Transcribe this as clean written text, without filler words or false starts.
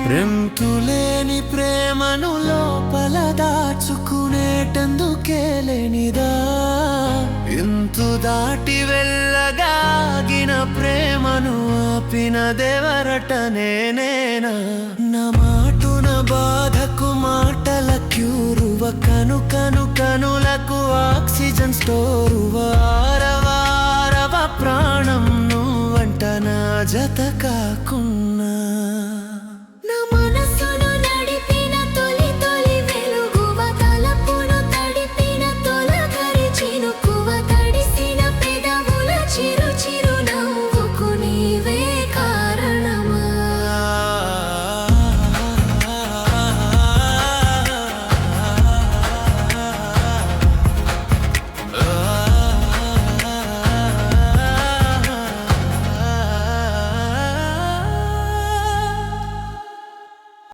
రెంతులేని ప్రేమను లోపల దాచుకునేటందుకే లేనిదా ఇంతు దాటి వెళ్ళగాగిన ప్రేమను ఆపినదెవరట నేనేనా నా మాటున బాధకు మాటల క్యూరువ కనులకు ఆక్సిజన్ స్టోరువ ఆరవ ప్రాణం నువ్వంట నా జత కాకున్నా